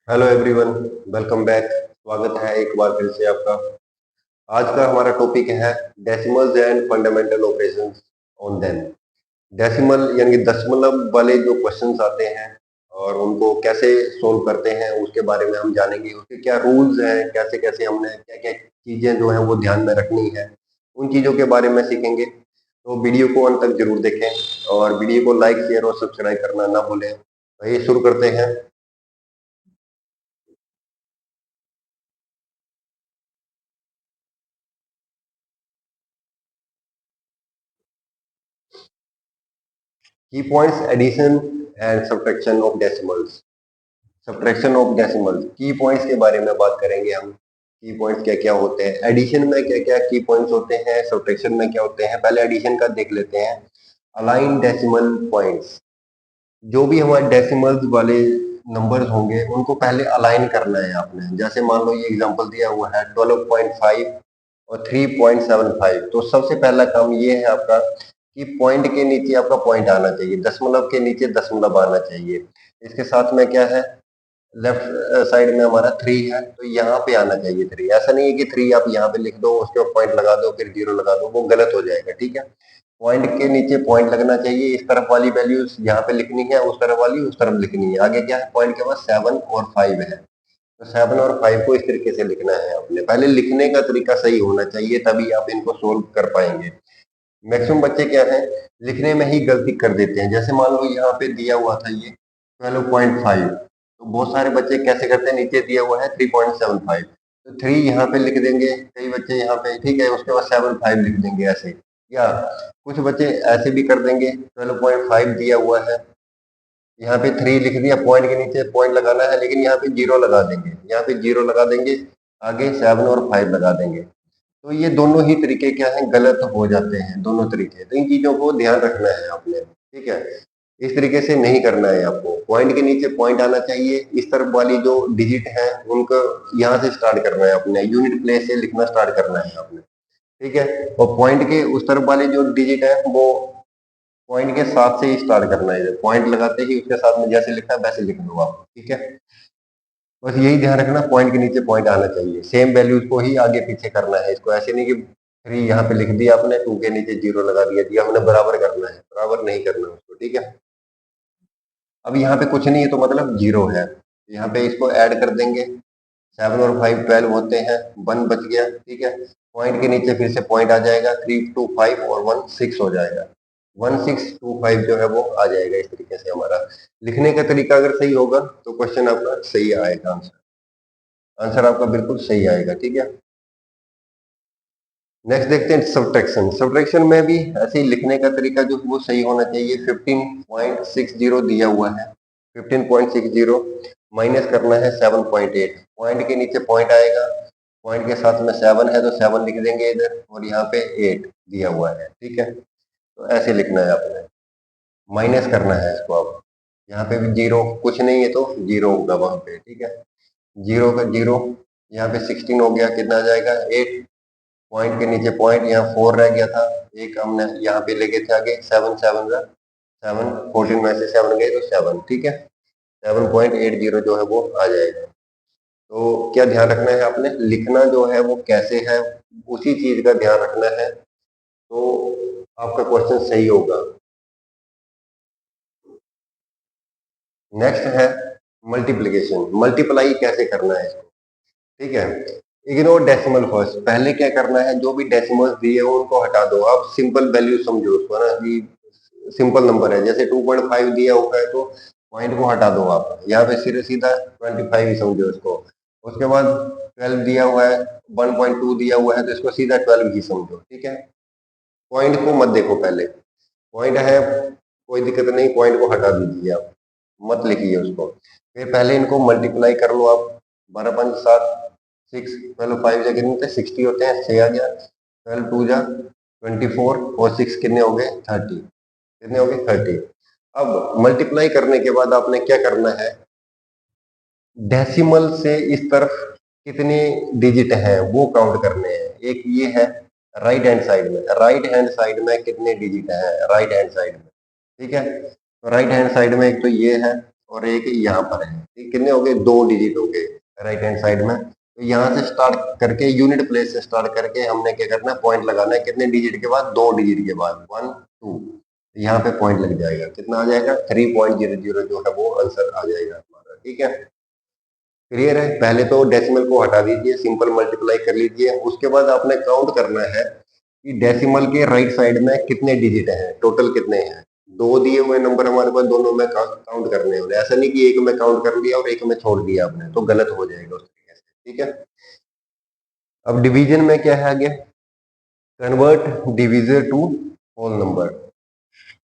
Hello everyone, welcome back. स्वागत है एक बार फिर से आपका। आज का हमारा टॉपिक है decimals and fundamental operations on them. Decimal यानी कि दशमलव वाले जो क्वेश्चंस आते हैं और उनको कैसे सोल्व करते हैं उसके बारे में हम जानेंगे। उसके क्या रूल्स हैं, कैसे कैसे हमने क्या क्या चीजें जो है वो ध्यान में रखनी है, उन चीजों के बारे में सीखेंगे। तो वीडियो को अंत तक जरूर देखें और वीडियो को लाइक शेयर और सब्सक्राइब करना ना भूलें। तो ये शुरू करते हैं। Key points addition and subtraction of decimals. Subtraction of decimals key points के बारे में बात करेंगे हम। की पॉइंट्स क्या क्या होते हैं, एडिशन में क्या क्या की पॉइंट्स होते हैं, सब्ट्रैक्शन में क्या होते हैं। पहले एडिशन का देख लेते हैं। अलाइन डेसिमल पॉइंट्स, जो भी हमारे डेसिमल्स वाले नंबर्स होंगे उनको पहले अलाइन करना है आपने। जैसे मान लो ये एग्जांपल दिया हुआ है 12.5 और 3.75। तो सबसे पहला काम ये है आपका कि पॉइंट के नीचे आपका पॉइंट आना चाहिए, दशमलव के नीचे दशमलव आना चाहिए। इसके साथ में क्या है, लेफ्ट साइड में हमारा 3 है तो यहाँ पे आना चाहिए 3। ऐसा नहीं है कि 3 आप यहाँ पे लिख दो, उसके बाद पॉइंट लगा दो फिर जीरो लगा दो, वो गलत हो जाएगा। ठीक है, पॉइंट के नीचे पॉइंट लगना चाहिए। इस तरफ वाली वैल्यूज यहाँ पे लिखनी है, उस तरफ वाली उस तरफ लिखनी है। आगे क्या है, पॉइंट के बाद 7 और 5 है, तो 7 और 5 को इस तरीके से लिखना है आपने। पहले लिखने का तरीका सही होना चाहिए, तभी आप इनको सोल्व कर पाएंगे। मैक्सिमम बच्चे क्या है, लिखने में ही गलती कर देते हैं। जैसे मान लो यहाँ पे दिया हुआ था ये 12.5, तो बहुत सारे बच्चे कैसे करते हैं, नीचे दिया हुआ है 3.75, तो 3 यहाँ पे लिख देंगे कई बच्चे यहाँ पे, ठीक है, उसके बाद 7 5 लिख देंगे ऐसे। या कुछ बच्चे ऐसे भी कर देंगे, 12.5 दिया हुआ है, यहाँ पे 3 लिख दिया, पॉइंट के नीचे पॉइंट लगाना है लेकिन यहाँ पे जीरो लगा देंगे, यहाँ पे जीरो लगा देंगे, आगे 7 और 5 लगा देंगे। तो ये दोनों ही तरीके क्या है, गलत हो जाते हैं दोनों तरीके। तो इन चीजों को ध्यान रखना है आपने। ठीक है, इस तरीके से नहीं करना है आपको। पॉइंट के नीचे पॉइंट आना चाहिए, इस तरफ वाली जो डिजिट है उनको यहाँ से स्टार्ट करना है अपने, यूनिट प्लेस से लिखना स्टार्ट करना है आपने। ठीक है, और पॉइंट के उस तरफ वाले जो डिजिट है वो पॉइंट के साथ से ही स्टार्ट करना है। पॉइंट लगाते ही उसके साथ में जैसे लिखा है वैसे लिख दो आप। ठीक है, बस यही ध्यान रखना, पॉइंट के नीचे पॉइंट आना चाहिए। सेम वैल्यूज को ही आगे पीछे करना है इसको। ऐसे नहीं कि 3 यहाँ पे लिख दिया आपने, 2 के नीचे जीरो लगा दिया, दिया हमने बराबर करना है, बराबर नहीं करना उसको। ठीक है, अब यहाँ पे कुछ नहीं है तो मतलब जीरो है, यहाँ पे इसको ऐड कर देंगे। 7 और 5 12 होते हैं, 1 बच गया। ठीक है, पॉइंट के नीचे फिर से पॉइंट आ जाएगा, 3 2 5 और 1 6 हो जाएगा। 1625 जो है वो आ जाएगा। इस तरीके से हमारा लिखने का तरीका अगर सही होगा तो क्वेश्चन आपका सही आएगा, आंसर आंसर आपका बिल्कुल सही आएगा। ठीक है, नेक्स्ट देखते हैं सब्ट्रैक्शन। सब्ट्रैक्शन में भी ऐसे ही लिखने का तरीका जो वो सही होना चाहिए। 15.60 दिया हुआ है, 15.60 माइनस करना है 7.8। पॉइंट के नीचे पॉइंट आएगा, पॉइंट के साथ में 7 है तो 7 लिख देंगे इधर, और यहाँ पे 8 दिया हुआ है। ठीक है, तो ऐसे लिखना है आपने, माइनस करना है इसको। अब यहाँ पे भी जीरो, कुछ नहीं है तो जीरो होगा वहां पे। ठीक है, जीरो का जीरो, यहाँ पे 16 हो गया, कितना आ जाएगा 8। पॉइंट के नीचे पॉइंट, यहाँ 4 रह गया था, एक हमने यहाँ पे लेके थे आगे, 7 7 का 7, 14 में से 7 गए तो 7। ठीक है, 7.80 जो है वो आ जाएगा। तो क्या ध्यान रखना है आपने, लिखना जो है वो कैसे है उसी चीज का ध्यान रखना है, तो आपका क्वेश्चन सही होगा। नेक्स्ट है मल्टीप्लीकेशन। मल्टीप्लाई कैसे करना है इसको। ठीक है, इग्नोर डेसिमल फर्स्ट। पहले क्या करना है, जो भी डेसिमल्स दिए हो उनको हटा दो। आप सिंपल वैल्यू समझो उसको ना, कि सिंपल नंबर है। जैसे 2.5 दिया हुआ है तो पॉइंट को हटा दो आप, यहाँ पे सीधे सीधा 25 ही समझो इसको। उसके बाद 12 दिया हुआ है, 1.2 दिया हुआ है तो इसको सीधा 12 ही समझो। ठीक है, पॉइंट को मत देखो पहले। पॉइंट है, कोई दिक्कत नहीं, पॉइंट को हटा दीजिए आप, मत लिखिए उसको। फिर पहले इनको मल्टीप्लाई कर लो आप। 12 5 7, 6 12 5 जा कितने थे, 60 होते हैं, 6 आ गया। 12 2 जा 24 और 6 कितने हो गए 30, कितने हो गए 30। अब मल्टीप्लाई करने के बाद आपने क्या करना है, डेसिमल से इस तरफ कितने डिजिट हैं वो काउंट करने हैं। एक ये है राइट हैंड साइड में, राइट हैंड साइड में कितने डिजिट हैं राइट हैंड साइड में। ठीक है, तो राइट हैंड साइड में एक तो ये है, और एक यहाँ पर है। ठीक, कितने हो गए? 2 डिजिट हो गए राइट हैंड साइड में। तो यहाँ से स्टार्ट करके यूनिट प्लेस से स्टार्ट करके हमने क्या करना है? पॉइंट लगाना है। कितने डिजिट के बाद? 2 डिजिट के बाद, 1 2। यहाँ पे पॉइंट लग जाएगा। कितना आ जाएगा? 3.00 जो है वो आंसर आ जाएगा हमारा। ठीक है, क्लियर है? पहले तो डेसिमल को हटा दीजिए, सिंपल मल्टीप्लाई कर लीजिए। उसके बाद आपने काउंट करना है कि डेसिमल के राइट साइड में कितने डिजिट हैं, टोटल कितने हैं। 2 दिए हुए नंबर हमारे पास, दोनों में काउंट करने होंगे। ऐसा नहीं कि एक में काउंट कर लिया और एक में छोड़ दिया आपने, तो गलत हो जाएगा उस तरीके से। ठीक है, अब डिवीजन में क्या है आगे? Convert divisor to whole number.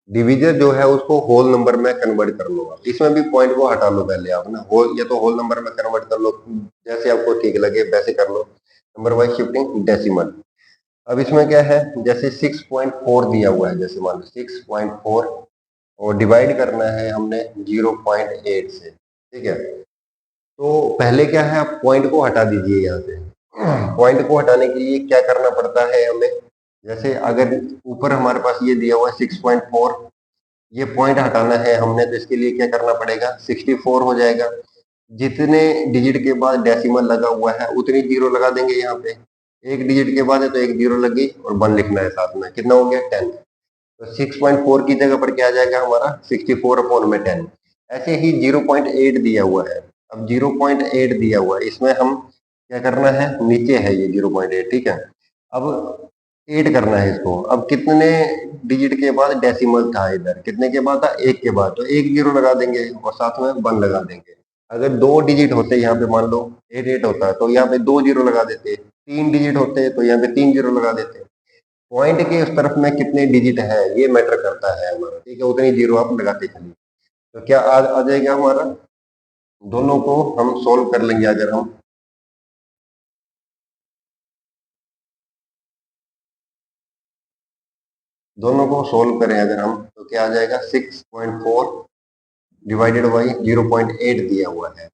Divisor जो है उसको होल नंबर में कन्वर्ट कर लो। इसमें भी पॉइंट को हटा लो पहले आप ना, होल या तो होल नंबर में कन्वर्ट कर लो, जैसे आपको ठीक लगे वैसे कर लो। Number wise shifting decimal. अब इसमें क्या है? जैसे 6.4 दिया हुआ है, जैसे मान लो 6.4 और डिवाइड करना है हमने 0.8 से। ठीक है, तो पहले क्या है? आप पॉइंट को हटा दीजिए यहाँ से। पॉइंट को हटाने के लिए क्या करना पड़ता है हमें? जैसे अगर ऊपर हमारे पास ये दिया हुआ है 6.4, ये पॉइंट हटाना है हमने, तो इसके लिए क्या करना पड़ेगा? 64 हो जाएगा। जितने डिजिट के बाद डेसिमल लगा हुआ है उतनी जीरो लगा देंगे यहाँ पे। एक डिजिट के बाद है तो एक जीरो लगी और 1 लिखना है साथ में। कितना हो गया? 10। तो 6.4 की जगह पर क्या आ जाएगा हमारा? 64/10। ऐसे ही 0.8 दिया हुआ है। अब 0.8 दिया हुआ है, इसमें हम क्या करना है? नीचे है ये 0.8। ठीक है, अब ऐड करना है इसको। अब कितने डिजिट के बाद डेसिमल था? इधर कितने के बाद था? एक के बाद, तो एक जीरो लगा देंगे और साथ में 1 लगा देंगे। अगर 2 डिजिट होते यहाँ पे, मान लो 88 होता तो यहाँ पे 2 जीरो लगा देते। 3 डिजिट होते तो यहाँ पे 3 जीरो लगा देते। पॉइंट के उस तरफ में कितने डिजिट है ये मैटर करता है हमारा। ठीक है, उतनी जीरो आप लगाते चलिए। तो क्या आ जाएगा हमारा? दोनों को हम सोल्व कर लेंगे। अगर हम दोनों को सोल्व करें अगर हम, तो क्या आ जाएगा? 6.4 डिवाइडेड बाई 0.8 दिया हुआ है,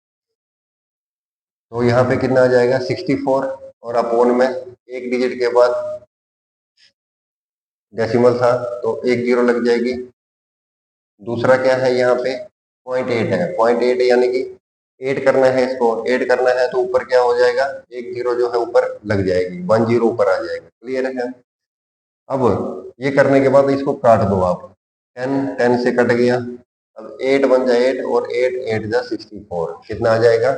तो यहाँ पे कितना आ जाएगा? 64। और अपोन में एक डिजिट के बाद डेसिमल था तो एक जीरो लग जाएगी। दूसरा क्या है? यहाँ पे 0.8 है। 0.8 यानी कि ऐड करना है, इसको ऐड करना है तो ऊपर क्या हो जाएगा? एक जीरो जो है ऊपर लग जाएगी, 1 जीरो ऊपर आ जाएगा। क्लियर है? अब ये करने के बाद इसको काट दो आप। 10 10 से कट गया। अब 8 बन जाए 8 और 8 8 जा 64। कितना आ जाएगा?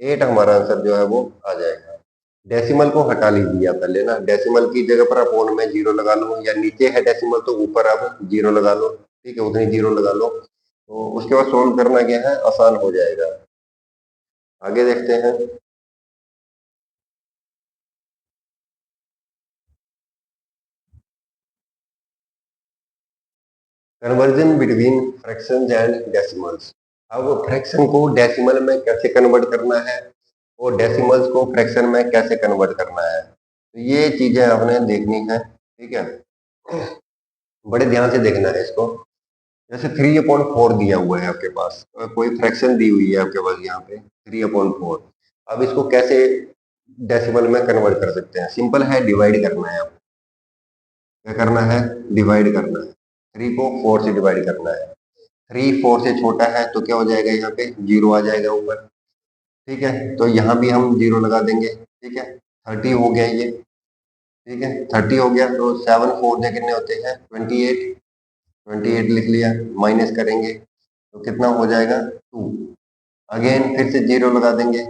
8 हमारा आंसर जो है वो आ जाएगा। डेसिमल को हटा लीजिए आप पहले ना। डेसिमल की जगह पर आप ओन में जीरो लगा लो, या नीचे है डेसिमल तो ऊपर आप जीरो लगा लो। ठीक है, उतनी जीरो लगा लो, तो उसके बाद सोल्व करना क्या है? आसान हो जाएगा। आगे देखते हैं। Conversion between fractions and decimals. अब फ्रैक्शन को डेसिमल में कैसे कन्वर्ट करना है और डेसिमल्स को फ्रैक्शन में कैसे कन्वर्ट करना है, तो ये चीजें आपने देखनी है। ठीक है, बड़े ध्यान से देखना है इसको। जैसे 3/4 दिया हुआ है आपके पास, कोई फ्रैक्शन दी हुई है आपके पास यहाँ पे 3/4। अब इसको कैसे डेसिमल में कन्वर्ट कर सकते हैं? सिंपल है, डिवाइड करना है। आपको क्या करना है? डिवाइड करना है। 3 को 4 से डिवाइड करना है। 3 4 से छोटा है तो क्या हो जाएगा? यहाँ पे जीरो आ जाएगा ऊपर। ठीक है, तो यहाँ भी हम जीरो लगा देंगे। ठीक है, 30 हो गया ये। ठीक है, 30 हो गया तो 7 4 से कितने होते हैं? 28। 28 लिख लिया। माइनस करेंगे तो कितना हो जाएगा? 2। अगेन फिर से जीरो लगा देंगे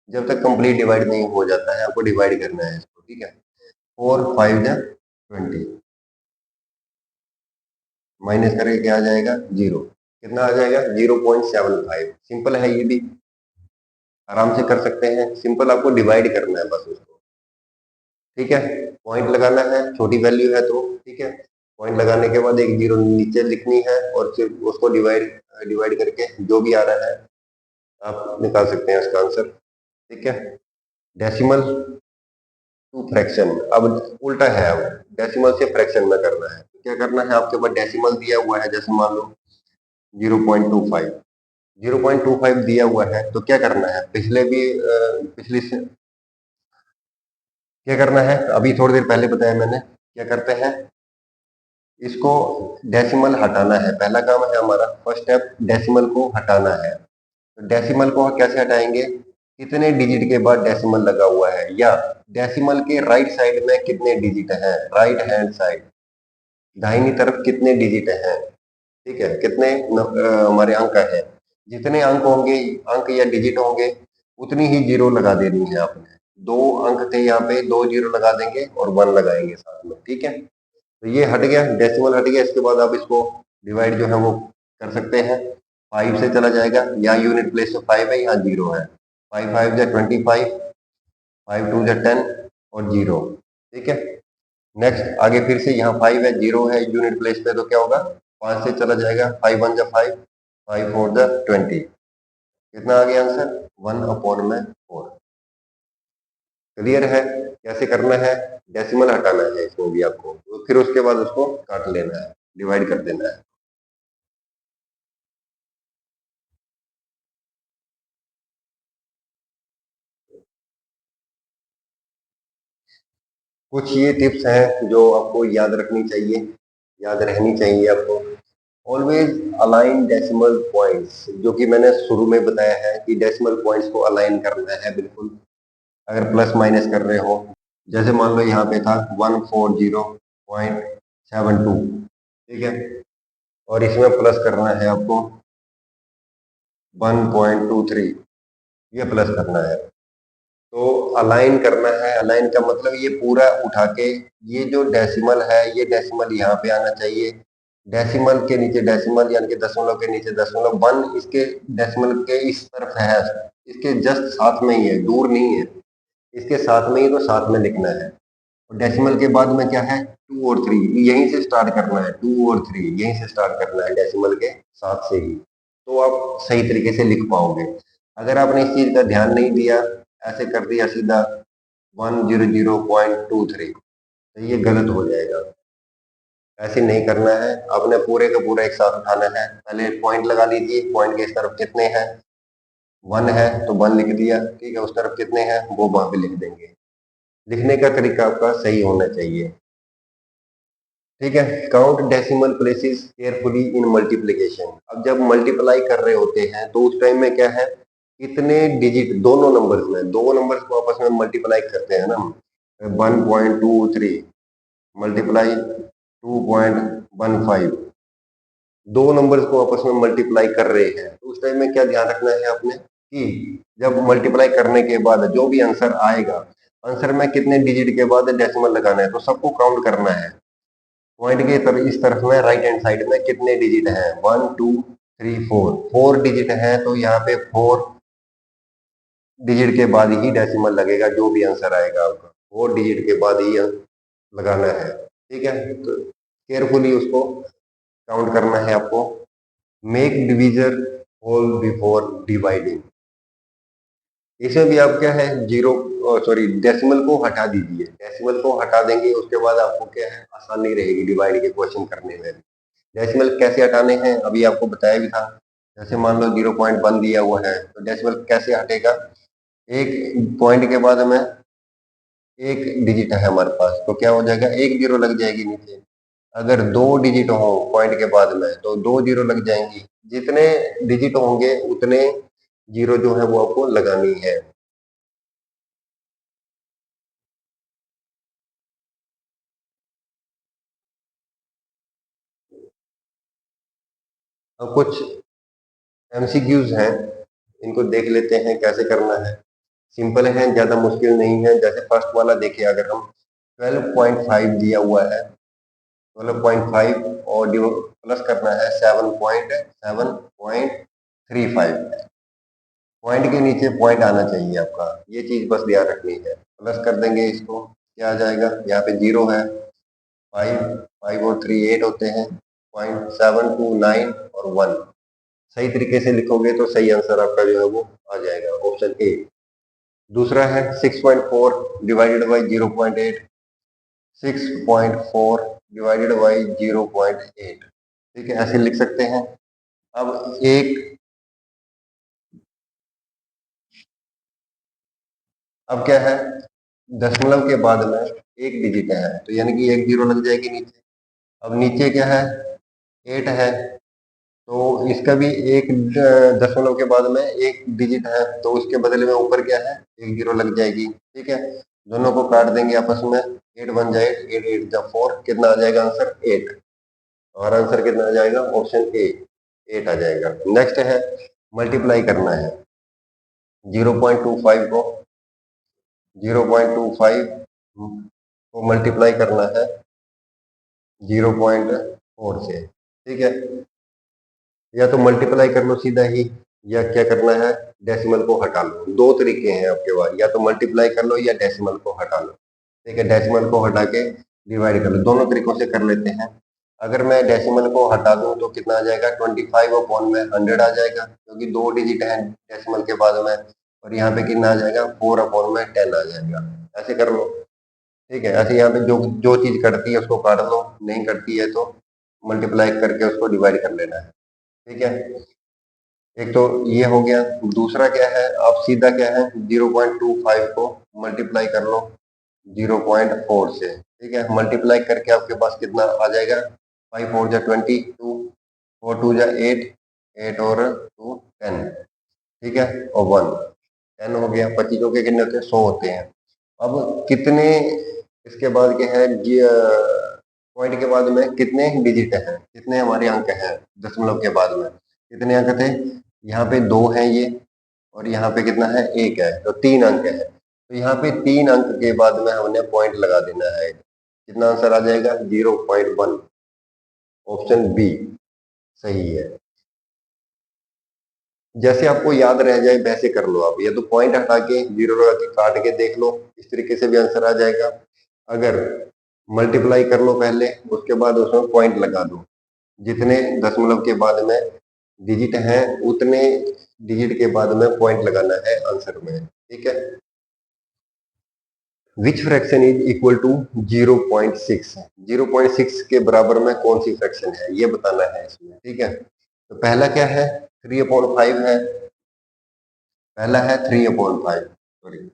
जब तक कंप्लीट डिवाइड नहीं हो जाता है। आपको डिवाइड करना है इसको। ठीक है, 4 5 जा 20, माइनस करके क्या आ जाएगा? जीरो। कितना आ जाएगा? 0.75। सिंपल है, ये भी आराम से कर सकते हैं। सिंपल आपको डिवाइड करना है बस उसको। ठीक है, पॉइंट लगाना है, छोटी वैल्यू है तो। ठीक है, पॉइंट लगाने के बाद एक जीरो नीचे लिखनी है और फिर उसको डिवाइड डिवाइड करके जो भी आ रहा है आप निकाल सकते हैं उसका आंसर। ठीक है, डेसिमल टू फ्रैक्शन। अब उल्टा है, अब डेसिमल से फ्रैक्शन में करना है। तो क्या करना है? आपके पास डेसिमल दिया हुआ है, जैसे मान लो 0.25। 0.25 दिया हुआ है तो क्या करना है? पिछले भी पिछली से क्या करना है? अभी थोड़ी देर पहले बताया मैंने। क्या करते हैं? इसको डेसिमल हटाना है, पहला काम है हमारा, फर्स्ट स्टेप डेसिमल को हटाना है। तो डेसिमल को कैसे हटाएंगे, कितने डिजिट के बाद डेसिमल लगा हुआ है, या डेसिमल के राइट साइड में कितने डिजिट हैं, राइट हैंड साइड दाहिनी तरफ कितने डिजिट हैं, ठीक है, कितने हमारे अंक हैं, जितने अंक होंगे, अंक या डिजिट होंगे, उतनी ही जीरो लगा देनी है आपने। दो अंक थे यहाँ पे, दो जीरो लगा देंगे और वन लगाएंगे साथ में, ठीक है। तो ये हट गया, डेसिमल हट गया। इसके बाद आप इसको डिवाइड जो है वो कर सकते हैं, 5 से चला जाएगा, यहाँ यूनिट प्लेस में 5 है, यहाँ 0 है, 5 5 जा 25, 5 2 जा 10 और 0, ठीक है। नेक्स्ट आगे फिर से यहाँ 5 है, 0 है यूनिट प्लेस पे, तो क्या होगा, 5 से चला जाएगा, 5 1 जा 5, 5 4 जा 20, कितना आ गया आंसर, 1/4। क्लियर है कैसे करना है, डेसिमल हटाना है इसमें भी आपको, तो फिर उसके बाद उसको काट लेना है, डिवाइड कर देना है। कुछ ये टिप्स हैं जो आपको याद रखनी चाहिए, याद रहनी चाहिए आपको। ऑलवेज अलाइन डेसिमल पॉइंट्स, जो कि मैंने शुरू में बताया है कि डेसिमल पॉइंट्स को अलाइन करना है बिल्कुल, अगर प्लस माइनस कर रहे हो। जैसे मान लो यहाँ पे था 140.72, ठीक है, और इसमें प्लस करना है आपको 1.23, ये प्लस करना है। तो अलाइन करना है, अलाइन का मतलब ये पूरा उठा के, ये जो डेसिमल है ये डेसिमल यहाँ पे आना चाहिए, डेसिमल के नीचे डेसिमल, यानी कि दशमलव के नीचे दशमलव, वन इसके डेसिमल के इस तरफ है, इसके जस्ट साथ में ही है, दूर नहीं है, इसके साथ में ही, तो साथ में लिखना है। और डेसिमल के बाद में क्या है, 2 और 3, यहीं से स्टार्ट करना है, 2 और 3 यहीं से स्टार्ट करना है, डेसिमल के साथ से ही, तो आप सही तरीके से लिख पाओगे। अगर आपने इस चीज का ध्यान नहीं दिया, ऐसे कर दिया सीधा 100.23, तो ये गलत हो जाएगा, ऐसे नहीं करना है। आपने पूरे का पूरा एक साथ उठाना है, पहले पॉइंट लगा लीजिए, पॉइंट के इस तरफ कितने हैं, 1 है तो 1 लिख दिया, ठीक है, उस तरफ कितने हैं वो वहां पे लिख देंगे। लिखने का तरीका आपका सही होना चाहिए, ठीक है। काउंट डेसिमल प्लेसेस केयरफुली इन मल्टीप्लिकेशन, अब जब मल्टीप्लाई कर रहे होते हैं तो उस टाइम में क्या है, कितने डिजिट दोनों नंबर्स में, दो नंबर्स को आपस में मल्टीप्लाई करते हैं ना, 1.23 मल्टीप्लाई 2.15, दो नंबर्स को आपस में मल्टीप्लाई कर रहे हैं, तो उस टाइम में क्या ध्यान रखना है आपने, कि जब मल्टीप्लाई करने के बाद जो भी आंसर आएगा, आंसर में कितने डिजिट के बाद डेसिमल लगाना है, तो सबको काउंट करना है। पॉइंट के तरफ इस तरफ में राइट हैंड साइड में कितने डिजिट हैं, 1 2 3 4, 4 डिजिट है, तो यहाँ पे 4 डिजिट के बाद ही डेसिमल लगेगा, जो भी आंसर आएगा आपका 4 डिजिट के बाद ही लगाना है, ठीक है। तो केयरफुली उसको काउंट करना है आपको। Make division whole before dividing, इसमें भी आप क्या है, जीरो सॉरी डेसिमल को हटा दीजिए, डेसिमल को हटा देंगे उसके बाद आपको क्या है, आसानी रहेगी डिवाइड के क्वेश्चन करने में। डेसिमल कैसे हटाने हैं अभी आपको बताया भी था। जैसे मान लो 0.1 दिया हुआ है, तो डेसिमल कैसे हटेगा, एक पॉइंट के बाद हमें एक डिजिट है हमारे पास, तो क्या हो जाएगा, एक जीरो लग जाएगी नीचे। अगर दो डिजिट हो पॉइंट के बाद में, तो दो जीरो लग जाएंगी, जितने डिजिट होंगे उतने जीरो जो है वो आपको लगानी है। अब कुछ एमसीक्यूज हैं, इनको देख लेते हैं कैसे करना है। सिंपल है, ज्यादा मुश्किल नहीं है। जैसे फर्स्ट वाला देखिए, अगर हम 12.5 दिया हुआ है, 12.5 और प्लस करना है 7.35, पॉइंट के नीचे पॉइंट आना चाहिए आपका, ये चीज बस ध्यान रखनी है। प्लस कर देंगे इसको, क्या आ जाएगा, यहाँ पे 0 है, 5 5 और 3 8 होते हैं, 0.729 और 1, सही तरीके से लिखोगे तो सही आंसर आपका जो है वो आ जाएगा, ऑप्शन ए। दूसरा है 6.4 डिवाइडेड बाई 0.8, 6.4 डिवाइडेड बाई 0.8, ठीक है, ऐसे लिख सकते हैं। अब अब क्या है, दशमलव के बाद में एक डिजिट है, तो यानी कि एक जीरो लग जाएगी नीचे, अब नीचे क्या है, 8 है, तो इसका भी एक दशमलव के बाद में एक डिजिट है, तो उसके बदले में ऊपर क्या है, एक जीरो लग जाएगी। ठीक है, दोनों को काट देंगे आपस में, 8 बन जाए, 8 8 जा 4, कितना आ जाएगा आंसर, 8। और आंसर कितना आ जाएगा, ऑप्शन ए 8 आ जाएगा। नेक्स्ट है मल्टीप्लाई करना है, 0.25 को 0.25 को मल्टीप्लाई करना है 0.4 से। ठीक है, या तो मल्टीप्लाई कर लो सीधा ही, या क्या करना है, डेसिमल को हटा लो। दो तरीके हैं आपके पास, या तो मल्टीप्लाई कर लो या डेसिमल को हटा लो। ठीक है, डेसिमल को हटा के डिवाइड कर लो, दोनों तरीकों से कर लेते हैं। अगर मैं डेसिमल को हटा दूं तो कितना आ जाएगा, 25 अपॉन में 100 आ जाएगा, क्योंकि दो डिजिट है डेसिमल के बाद में। और यहाँ पे कितना आ जाएगा, 4 अपॉन में 10 आ जाएगा। ऐसे कर लो। ठीक है, ऐसे यहाँ पे जो जो चीज कटती है उसको काट लो, नहीं कटती है तो मल्टीप्लाई करके उसको डिवाइड कर लेना है। ठीक है, एक तो ये हो गया। दूसरा क्या है, आप सीधा क्या है, 0.25 को मल्टीप्लाई कर लो 0.4 से। ठीक है, मल्टीप्लाई करके आपके पास कितना आ जाएगा, 5 4 जा 22, 4 2 जा 8, 8 और 2 10। ठीक है, और 1 10 हो गया। पच्चीसों के कितने होते हैं, 100 होते हैं। अब कितने, इसके बाद क्या है, पॉइंट के बाद में कितने डिजिट हैं, कितने हमारे अंक हैं दशमलव के बाद में, कितने अंक थे, यहाँ पे 2 हैं ये, और यहाँ पे कितना है, 1 है, तो 3 अंक है। तो यहाँ पे 3 अंक के बाद में हमने पॉइंट लगा देना है। कितना आंसर आ जाएगा, 0.1। ऑप्शन बी सही है। जैसे आपको याद रह जाए वैसे कर लो आप, या तो पॉइंट हटा के जीरो लगा के काट के देख लो, इस तरीके से भी आंसर आ जाएगा। अगर मल्टीप्लाई कर लो पहले, उसके बाद उसमें पॉइंट लगा दो, जितने दशमलव के बाद में डिजिट हैं उतने डिजिट के बाद में पॉइंट लगाना है आंसर में। ठीक है, which fraction is equal to 0.6, 0.6 के बराबर में कौन सी फ्रैक्शन है ये बताना है इसमें। ठीक है, तो पहला क्या है, 3/5 है, पहला है 3/5, सॉरी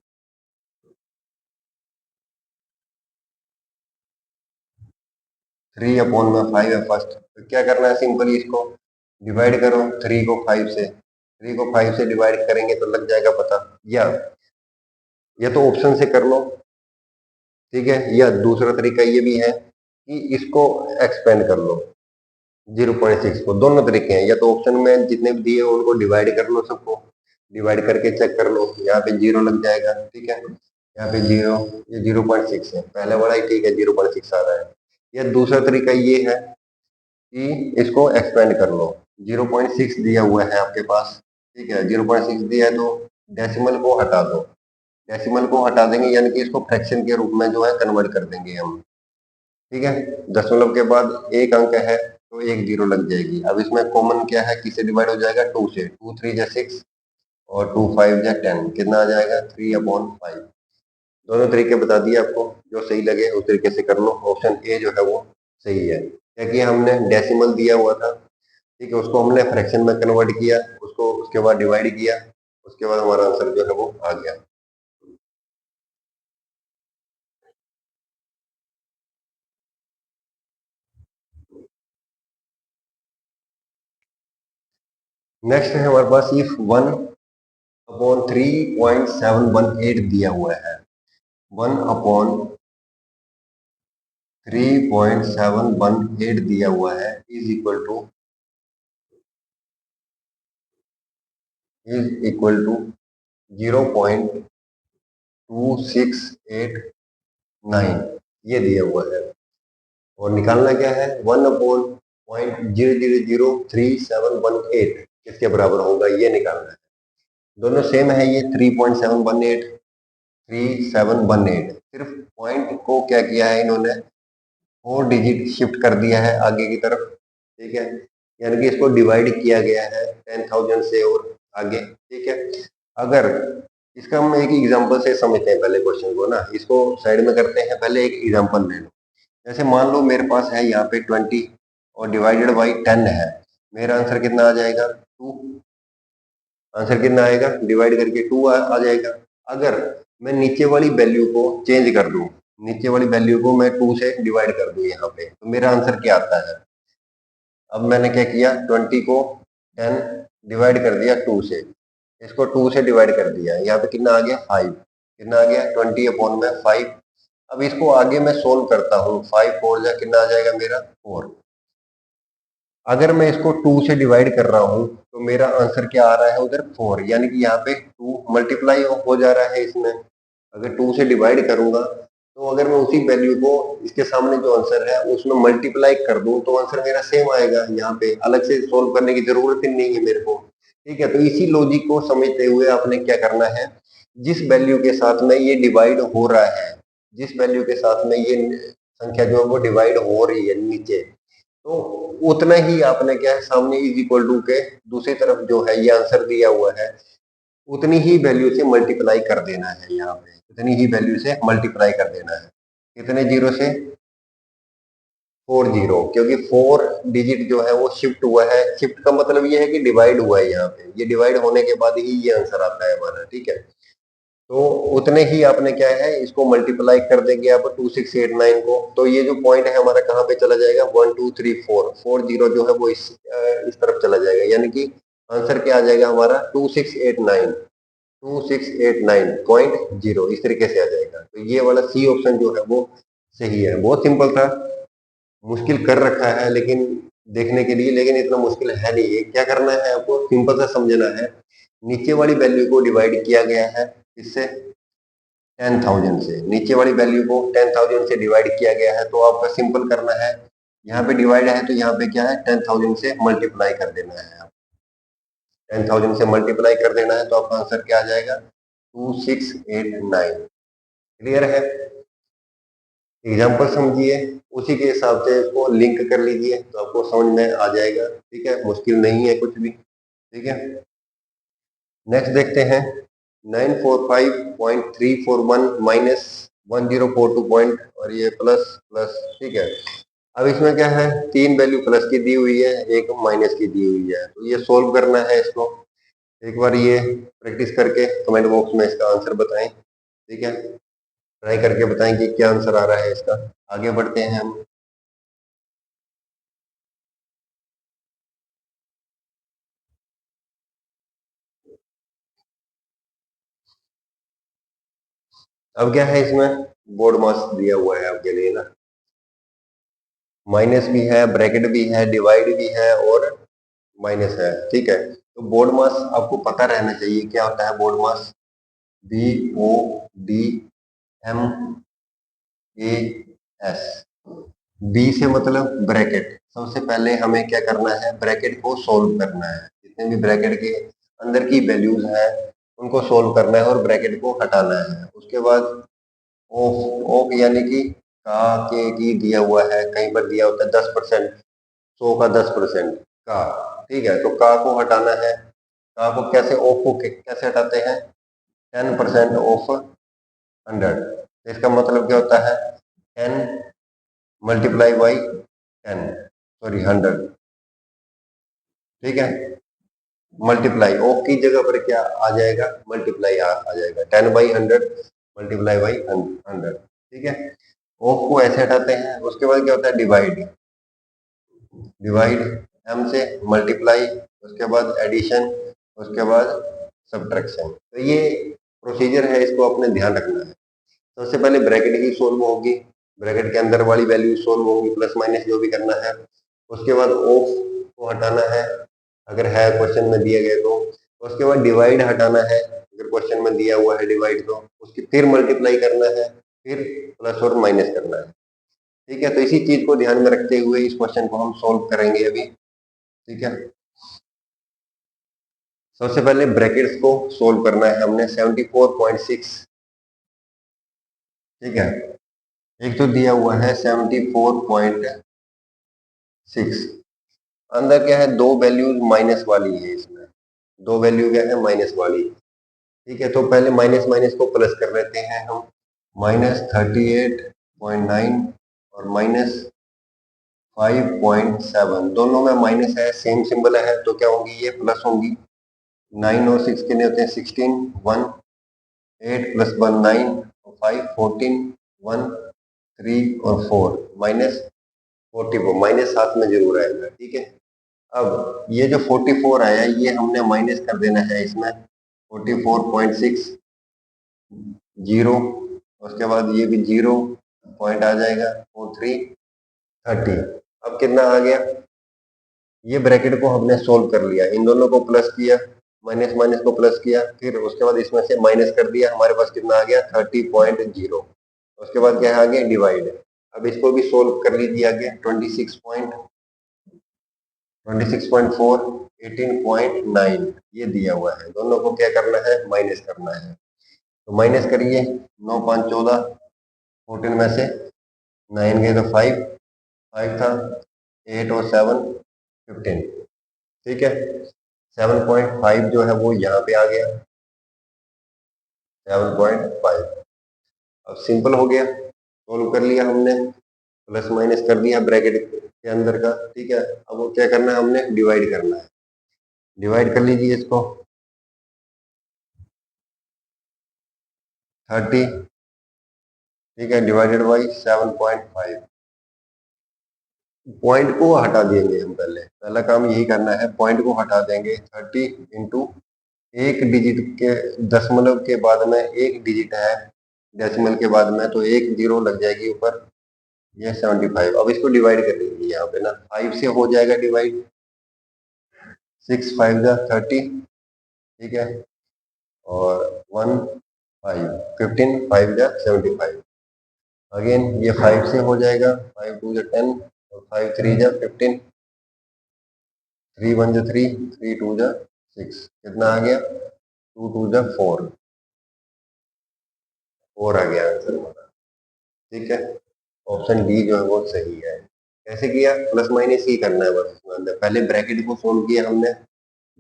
3/5 है फर्स्ट। तो क्या करना है, सिंपली इसको डिवाइड करो, 3 को 5 से, 3 को 5 से डिवाइड करेंगे तो लग जाएगा पता। या तो ऑप्शन से कर लो। ठीक है, या दूसरा तरीका ये भी है कि इसको एक्सपेंड कर लो 0.6 को। दोनों तरीके हैं, या तो ऑप्शन में जितने भी दिए उनको डिवाइड कर लो, सबको डिवाइड करके चेक कर लो, यहाँ पे जीरो लग जाएगा। ठीक है, यहाँ पे जीरो, ये 0.6 है, पहले वाला ही ठीक है, 0.6 आ रहा है। या दूसरा तरीका ये है कि इसको एक्सपेंड कर लो, 0.6 दिया हुआ है आपके पास। ठीक है, 0.6 दिया है तो डेसिमल को हटा दो, डेसिमल को हटा देंगे यानी कि इसको फ्रैक्शन के रूप में जो है कन्वर्ट कर देंगे हम। ठीक है, दशमलव के बाद एक अंक है तो एक जीरो लग जाएगी। अब इसमें कॉमन क्या है, किससे डिवाइड हो जाएगा, 2 से, 2 3 जा 6 और 2 5 जा 10, कितना आ जाएगा, 3/5। दोनों तरीके बता दिए आपको, जो सही लगे उस तरीके से कर लो। ऑप्शन ए जो है वो सही है, क्योंकि हमने डेसिमल दिया हुआ था। ठीक है, उसको हमने फ्रैक्शन में कन्वर्ट किया, उसको उसके बाद डिवाइड किया, उसके बाद हमारा आंसर जो है वो आ गया। नेक्स्ट है हमारे पास, इफ 1/3.718 दिया हुआ है, 1/3.718 दिया हुआ है, इज इक्वल टू 0.2689, ये दिया हुआ है। और निकालना क्या है, 1/0.000378 किसके बराबर होगा ये निकालना है। दोनों सेम है, ये 3.718, 3718, सिर्फ पॉइंट को क्या किया है इन्होंने, 4 डिजिट शिफ्ट कर दिया है आगे की तरफ। ठीक है, यानी कि इसको डिवाइड किया गया है 10,000 से और आगे। ठीक है, अगर इसका हम एक एग्जांपल से समझते हैं पहले क्वेश्चन को ना, इसको साइड में करते हैं, पहले एक एग्जांपल ले लो। जैसे मान लो मेरे पास है यहाँ पे 20 और डिवाइडेड बाई 10 है, मेरा आंसर कितना आ जाएगा, 2। आंसर कितना आएगा, डिवाइड करके 2 आ जाएगा। अगर मैं नीचे वाली वैल्यू को चेंज कर दूं, नीचे वाली वैल्यू को मैं 2 से डिवाइड कर दूं यहाँ पे, तो मेरा आंसर क्या आता है। अब मैंने क्या किया, 20 को 10 डिवाइड कर दिया 2 से, इसको 2 से डिवाइड कर दिया, यहाँ पे कितना आ गया 5, कितना आ गया 20 अपॉन में 5। अब इसको आगे मैं सोल्व करता हूँ, 5 4 जा कितना आ जाएगा मेरा 4। अगर मैं इसको 2 से डिवाइड कर रहा हूँ तो मेरा आंसर क्या आ रहा है उधर 4, यानी कि यहाँ पे 2 मल्टीप्लाई हो जा रहा है इसमें। अगर 2 से डिवाइड करूंगा तो अगर मैं उसी वैल्यू को इसके सामने जो आंसर है उसमें मल्टीप्लाई कर दूं तो आंसर मेरा सेम आएगा, यहाँ पे अलग से सोल्व करने की जरूरत ही नहीं है मेरे को। ठीक है, तो इसी लॉजिक को समझते हुए आपने क्या करना है, जिस वैल्यू के साथ में ये डिवाइड हो रहा है, जिस वैल्यू के साथ में ये संख्या जो है वो डिवाइड हो रही है नीचे, तो उतना ही आपने क्या है सामने इज इक्वल टू के दूसरी तरफ जो है ये आंसर दिया हुआ है उतनी ही वैल्यू से मल्टीप्लाई कर देना है, यहाँ पे उतनी ही वैल्यू से मल्टीप्लाई कर देना है। कितने जीरो से, 4 जीरो, क्योंकि 4 डिजिट जो है वो शिफ्ट हुआ है। शिफ्ट का मतलब ये है कि डिवाइड हुआ है, यहाँ पे ये डिवाइड होने के बाद ही ये आंसर आता है हमारा। ठीक है, तो उतने ही आपने क्या है इसको मल्टीप्लाई कर देंगे आप 2689 को, तो ये जो पॉइंट है हमारा कहाँ पे चला जाएगा, 1 2 3 4, 4 जीरो जो है वो इस तरफ चला जाएगा, यानी कि आंसर क्या आ जाएगा हमारा 2689, 2689.0 इस तरीके से आ जाएगा। तो ये वाला सी ऑप्शन जो है वो सही है। बहुत सिंपल था, मुश्किल कर रखा है लेकिन देखने के लिए, लेकिन इतना मुश्किल है नहीं। ये क्या करना है आपको, सिंपल सा समझना है। नीचे वाली वैल्यू को डिवाइड किया गया है इससे 10,000 से, नीचे वाली वैल्यू को 10,000 से डिवाइड किया गया है, तो आपका सिंपल करना है, यहाँ पे डिवाइड है तो यहाँ पे क्या है 10,000 से मल्टीप्लाई कर देना है। 10,000 से मल्टीप्लाई कर देना है तो आपका आंसर क्या आ जाएगा 2689। क्लियर है, एग्जाम्पल समझिए, उसी के हिसाब से इसको लिंक कर लीजिए तो आपको समझ में आ जाएगा। ठीक है, मुश्किल नहीं है कुछ भी। ठीक है, नेक्स्ट देखते हैं 945.341 माइनस 1042 पॉइंट और ये प्लस प्लस। ठीक है, अब इसमें क्या है, 3 वैल्यू प्लस की दी हुई है, एक माइनस की दी हुई है, तो ये सोल्व करना है इसको। एक बार ये प्रैक्टिस करके कमेंट बॉक्स में इसका आंसर बताएं। ठीक है, ट्राई करके बताएं कि क्या आंसर आ रहा है इसका। आगे बढ़ते हैं हम। अब क्या है इसमें बोर्ड मास दिया हुआ है आपके लिए ना, माइनस भी है, ब्रैकेट भी है, डिवाइड भी है और माइनस है। ठीक है, तो बोर्ड मास आपको पता रहना चाहिए क्या होता है बोर्ड मास, BOD MAS। बी से मतलब ब्रैकेट, सबसे पहले हमें क्या करना है, ब्रैकेट को सोल्व करना है, जितने भी ब्रैकेट के अंदर की वैल्यूज है उनको सोल्व करना है और ब्रैकेट को हटाना है। उसके बाद ऑफ, ऑफ यानी कि का के की दिया हुआ है, कहीं पर दिया होता है 10%, 100 का 10% का। ठीक है, तो का को हटाना है, का को कैसे, ऑफ को कैसे हटाते हैं, 10% ऑफ 100, इसका मतलब क्या होता है 10 मल्टीप्लाई बाई 10, सॉरी 100। ठीक है, मल्टीप्लाई ऑफ की जगह पर क्या आ जाएगा, मल्टीप्लाई आ जाएगा, 10/100 मल्टीप्लाई बाई 100। ठीक है, ऑफ को ऐसे हटाते हैं। उसके बाद क्या होता है डिवाइड, डिवाइड एम से मल्टीप्लाई, उसके बाद एडिशन, उसके बाद सब्ट्रैक्शन। तो ये प्रोसीजर है, इसको अपने ध्यान रखना है। सबसे पहले ब्रैकेट ही सोल्व होगी, ब्रैकेट के अंदर वाली वैल्यू सोल्व होगी, प्लस माइनस जो भी करना है। उसके बाद ऑफ को हटाना है अगर है क्वेश्चन में दिया गया तो। उसके बाद डिवाइड हटाना है अगर क्वेश्चन में दिया हुआ है डिवाइड, तो उसकी फिर मल्टीप्लाई करना है, फिर प्लस और माइनस करना है। ठीक है, तो इसी चीज को ध्यान में रखते हुए इस क्वेश्चन को हम सोल्व करेंगे अभी। ठीक है, सबसे पहले ब्रैकेट्स को सोल्व करना है हमने 74.6। ठीक है, एक तो दिया हुआ है 74.6, अंदर क्या है दो वैल्यूज माइनस वाली है, इसमें दो वैल्यू क्या है माइनस वाली। ठीक है, तो पहले माइनस माइनस को प्लस कर लेते हैं हम, -38.9 और -5.7, दोनों में माइनस है, सेम सिंबल है, तो क्या होंगी ये प्लस होंगी। 9 और 6 कितने होते हैं 16, 1, 8 + 1 9, 5 14, 1 3 और 4 -44, -7 में जरूर आएगा। ठीक है, अब ये जो 44 आया ये हमने माइनस कर देना है इसमें 44.6 जीरो, उसके बाद ये भी जीरो पॉइंट आ जाएगा 4330। अब कितना आ गया, ये ब्रैकेट को हमने सोल्व कर लिया, इन दोनों को प्लस किया, माइनस माइनस को प्लस किया, फिर उसके बाद इसमें से माइनस कर दिया, हमारे पास कितना आ गया 30.0। उसके बाद क्या है आगे डिवाइड। अब इसको भी सोल्व कर लीजिए आगे 26.4 18.9 ये दिया हुआ है, दोनों को क्या करना है माइनस करना है। तो माइनस करिए, 9 5 14, 14 में से 9 गए तो 5 5 था, 8 और 7 15। ठीक है, 7.5 जो है वो यहाँ पे आ गया 7.5। अब सिंपल हो गया, सोल्व कर लिया हमने, प्लस माइनस कर दिया ब्रैकेट के अंदर का। ठीक है, अब वो क्या करना है हमने डिवाइड करना है, डिवाइड कर लीजिए इसको 30। ठीक है, डिवाइडेड बाई 7.5। पॉइंट को हटा देंगे हम, पहला काम यही करना है, पॉइंट को हटा देंगे 30 इंटू एक डिजिट के दशमलव के बाद में एक डिजिट है डेसिमल के बाद में, तो एक जीरो लग जाएगी ऊपर, ये 75। अब इसको डिवाइड कर लीजिए यहाँ पे ना, 5 से हो जाएगा डिवाइड, 6 5 जा 30। ठीक है, और 1 5 15 5 जा 75। अगेन ये 5 से हो जाएगा, 5 2 जा 10 और 5 3 जा 15, 3 1 जा 3 3 2 जा 6, कितना आ गया 2 2 जा 4, 4 आ गया आंसर हमारा। ठीक है, ऑप्शन डी जो है वो सही है। कैसे किया, प्लस माइनस ही करना है बस इसमें अंदर, पहले ब्रैकेट को सोल्व किया हमने,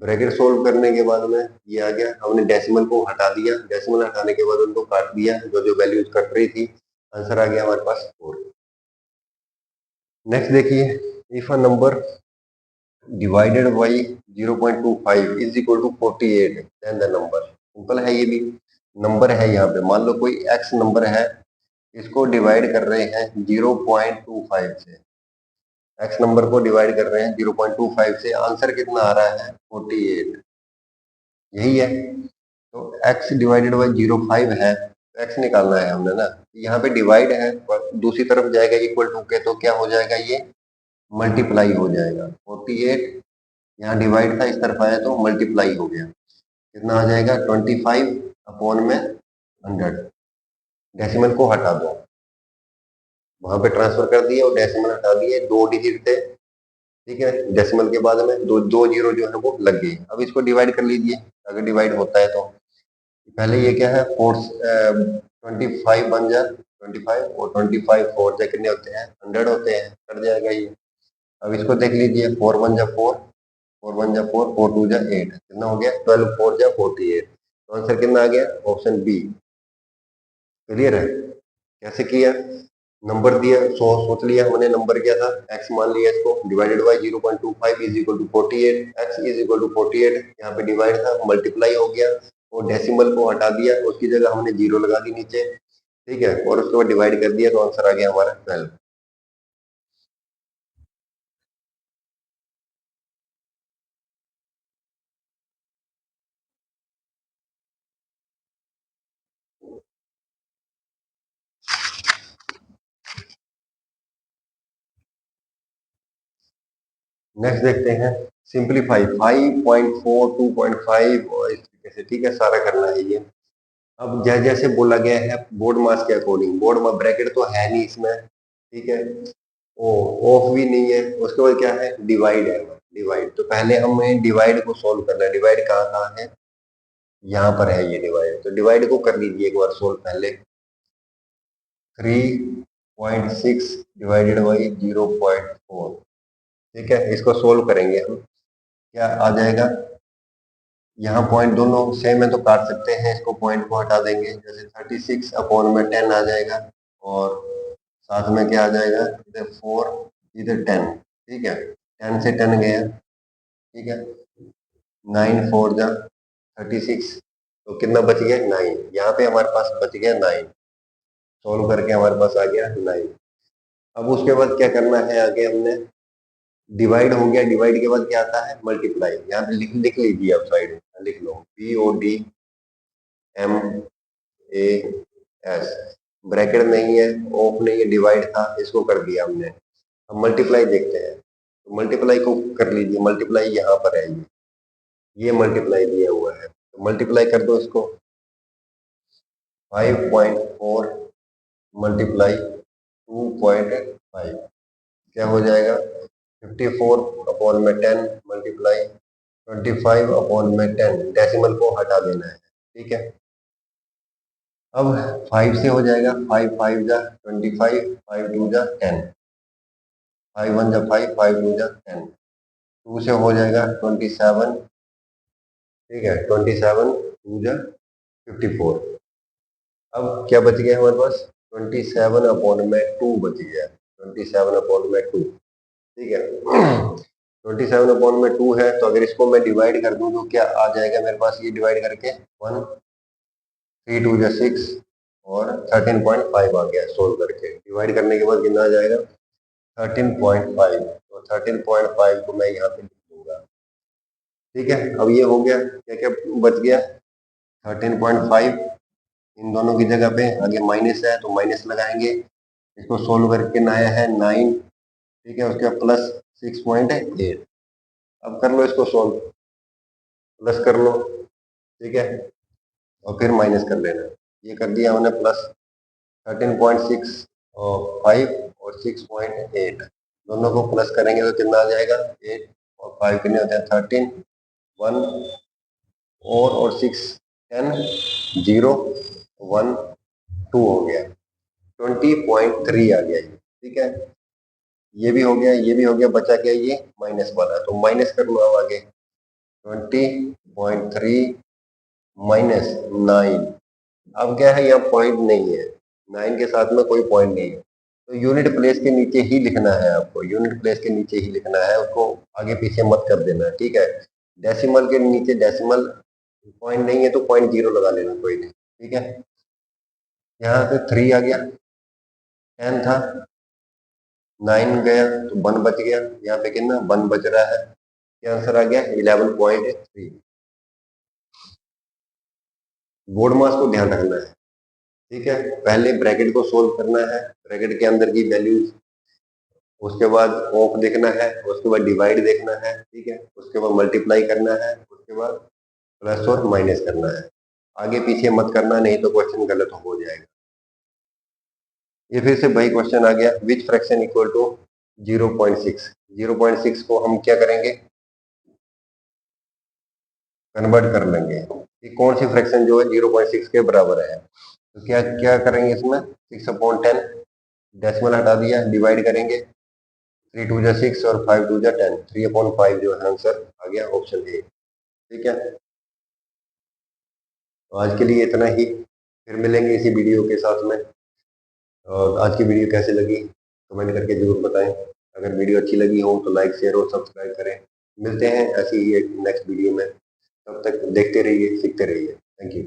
ब्रैकेट सोल्व करने के बाद में ये आ गया, हमने डेसिमल को हटा दिया, डेसिमल हटाने के बाद उनको काट दिया, जो जो वैल्यूज कट रही थी, आंसर आ गया हमारे पास 4। नेक्स्ट देखिए, if a number divided by 0.25 is equal to 48 then the number. Simple है, ये भी नंबर है, यहाँ पे मान लो कोई एक्स नंबर है, इसको डिवाइड कर रहे हैं 0.25 से, एक्स नंबर को डिवाइड कर रहे हैं 0.25 से, आंसर कितना आ रहा है 48, यही है। तो x डिवाइडेड बाई 0.5 है, तो x निकालना है हमने ना, यहाँ पे डिवाइड है और दूसरी तरफ जाएगा इक्वल टू के, तो क्या हो जाएगा ये मल्टीप्लाई हो जाएगा 48, यहाँ डिवाइड था इस तरफ आया तो मल्टीप्लाई हो गया, कितना आ जाएगा 25 अपॉन में 100। डेसिमल को हटा दो, वहां पे ट्रांसफर कर दिए और डेसिमल हटा दिए, दो डिजिट थे। ठीक है, डेसिमल के बाद में दो दो जीरो जो है वो लग गई। अब इसको डिवाइड कर लीजिए, अगर डिवाइड होता है तो पहले ये क्या है 25 बन जाए 25, और 25 4 जा कितने होते हैं 100 होते हैं, कट जाएगा ये। अब इसको देख लीजिए 4 1 जा 4, 4 1 जा 4, 4 2 जा 8, कितना हो गया 12 4 जा 48, तो आंसर कितना आ गया ऑप्शन बी। क्लियर है, कैसे किया, नंबर दिया, सोच लिया हमने नंबर क्या था, x मान लिया, इसको divided by 0.25 is equal to 48, x is equal to 48, यहाँ पे डिवाइड था मल्टीप्लाई हो गया, और डेसिमल को हटा दिया, उसकी जगह हमने जीरो लगा दी नीचे। ठीक है, और उसके बाद डिवाइड कर दिया, तो आंसर आ गया हमारा 12। नेक्स्ट देखते हैं, सिंप्लीफाई 5.4 2.5 और इस तरीके से। ठीक है, सारा करना है ये। अब जैसे जैसे बोला गया है बोर्ड मास के अकॉर्डिंग, बोर्ड मास ब्रैकेट तो है नहीं इसमें, ठीक है, ओ ऑफ भी नहीं है, उसके बाद क्या है डिवाइड है, डिवाइड। तो पहले हमें डिवाइड को सॉल्व करना है, डिवाइड कहाँ कहाँ है, यहाँ पर है ये डिवाइड, तो डिवाइड को कर लीजिए एक बार सोल्व पहले। 3.6 डिवाइडेड बाई 0.4। ठीक है, इसको सोल्व करेंगे हम, क्या आ जाएगा, यहाँ पॉइंट दोनों सेम है तो काट सकते हैं, इसको पॉइंट को हटा देंगे, जैसे 36 अपॉन में 10 आ जाएगा, और साथ में क्या आ जाएगा इधर 4 इधर 10। ठीक है, 10 से 10 गया। ठीक है, 9 4 जा 36, तो कितना बच गया 9, यहाँ पे हमारे पास बच गया 9। सॉल्व करके हमारे पास आ गया 9। अब उसके बाद क्या करना है आगे, हमने डिवाइड हो गया, डिवाइड के बाद क्या आता है, मल्टीप्लाई। यहाँ पे लिख लीजिए आप, साइड में लिख लो, PODMAS, ब्रैकेट नहीं है, ऑफ नहीं है, डिवाइड था, इसको कर दिया हमने। अब मल्टीप्लाई देखते हैं, तो मल्टीप्लाई को कर लीजिए, मल्टीप्लाई यहाँ पर है, ये मल्टीप्लाई दिया हुआ है, तो मल्टीप्लाई कर दो इसको। 5.4 मल्टीप्लाई 2.5 क्या हो जाएगा, 54/10 मल्टीप्लाई 25/10, डेसिमल को हटा देना है, ठीक है। अब 5 से हो जाएगा, 5 5 जा 25, 5 2 जा 10, 5 1 जा 5, 5 2 जा 10, 2 से हो जाएगा 27, ठीक है, 27 2 जा 54। अब क्या बच गया हमारे पास, 27/2 बच गया, 27/2, ठीक है। 27/2 है, तो अगर इसको मैं डिवाइड कर दूं तो क्या आ जाएगा मेरे पास, ये डिवाइड करके 1 3 2 जा 6 और 13.5 आ गया, सोल्व करके डिवाइड करने के बाद कितना आ जाएगा 13.5, तो 13.5 को मैं यहाँ पे लिख दूंगा, ठीक है। अब ये हो गया, क्या क्या बच गया, 13.5 इन दोनों की जगह पे, आगे माइनस है तो माइनस लगाएंगे, इसको सोल्व करके आया है 9, ठीक है, उसके बाद प्लस 6.8। अब कर लो इसको सोल्व, प्लस कर लो, ठीक है, और फिर माइनस कर लेना। ये कर दिया हमने, प्लस 13.6 और 5 और 6.8, दोनों को प्लस करेंगे तो कितना आ जाएगा, 8 और 5 कितने होते हैं 13, 1 और 6 10 0 1 2 हो गया, 20.3 आ गया, ठीक है। ये भी हो गया, ये भी हो गया, बचा क्या, ये माइनस वाला, तो माइनस कर लो अब आगे, 20.3 माइनस 9। अब क्या है, यहाँ पॉइंट नहीं है, 9 के साथ में कोई पॉइंट नहीं है, तो यूनिट प्लेस के नीचे ही लिखना है आपको, यूनिट प्लेस के नीचे ही लिखना है, उसको आगे पीछे मत कर देना, ठीक है। डेसिमल के नीचे डेसिमल पॉइंट नहीं है तो 0.0 लगा लेना, कोई नहीं, ठीक है। यहाँ पे 3 आ गया, 10 था, 9 गया तो 1 बच गया, यहाँ पे कितना 1 बच रहा है, क्या आंसर आ गया 11.3। बोर्ड मास को ध्यान रखना है, ठीक है। पहले ब्रैकेट को सोल्व करना है, ब्रैकेट के अंदर की वैल्यूज, उसके बाद ऑफ देखना है, उसके बाद डिवाइड देखना है, ठीक है, उसके बाद मल्टीप्लाई करना है, उसके बाद प्लस और माइनस करना है, आगे पीछे मत करना, नहीं तो क्वेश्चन गलत हो जाएगा। ये फिर से वही क्वेश्चन आ गया, विच फ्रैक्शन इक्वल टू 0.6, 0.6 को हम क्या करेंगे, कन्वर्ट कर लेंगे कि कौन सी फ्रैक्शन जो है 0.6 के बराबर है, तो क्या क्या करेंगे इसमें, 6/10 डेसिमल हटा दिया, डिवाइड करेंगे, 3 2 जा 6 और 5 2 जा 10, 3/5 जो है आंसर आ गया ऑप्शन ए, ठीक है। तो आज के लिए इतना ही, फिर मिलेंगे इसी वीडियो के साथ में, और आज की वीडियो कैसे लगी कमेंट करके जरूर बताएं, अगर वीडियो अच्छी लगी हो तो लाइक शेयर और सब्सक्राइब करें। मिलते हैं ऐसी ही एक नेक्स्ट वीडियो में, तब तक देखते रहिए, सीखते रहिए, थैंक यू।